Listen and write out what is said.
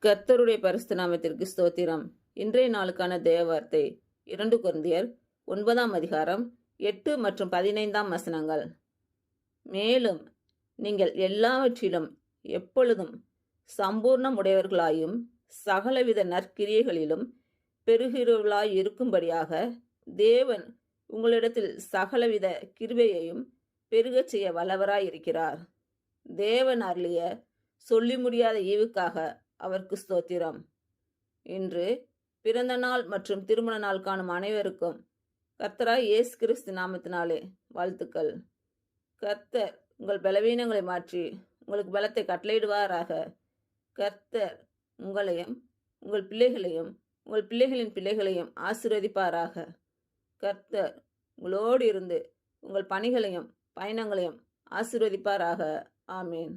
கர்த்தருடைய பரிசுத்த நாமத்திற்கு ஸ்தோத்திரம். இன்றைய நாளுக்கான தேவ வார்த்தை 2 கொரிந்தியர் 9ஆம் அதிகாரம் 8 மற்றும் 15ஆம் வசனங்கள். மேலும் நீங்கள் எல்லாவற்றிலும் எப்பொழுதும் சம்பூர்ணம் உடையவர்களாயும் சகலவித நற்கிரியைகளிலும் பெருகிறவர்களாய் இருக்கும்படியாக தேவன் உங்களிடத்தில் சகலவித கிருபையையும் பெருகச் செய்ய வல்லவராயிருக்கிறார். தேவன் அருளிய சொல்லி முடியாத ஈவுக்காக அவருக்கு ஸ்தோத்திரம். இன்று பிறந்த நாள் மற்றும் திருமண நாள் காணும் அனைவருக்கும் கர்த்தராய் இயேசு கிறிஸ்து நாமத்தினாலே வாழ்த்துக்கள். கர்த்தர் உங்கள் பலவீனங்களை மாற்றி உங்களுக்கு பலத்தை கட்டளையிடுவாராக. கர்த்தர் உங்களையும் உங்கள் பிள்ளைகளையும் உங்கள் பிள்ளைகளின் பிள்ளைகளையும் ஆசீர்வதிப்பாராக. கர்த்தர் உங்களோடு இருந்து உங்கள் பணிகளையும் பயணங்களையும் ஆசீர்வதிப்பாராக. ஆமேன்.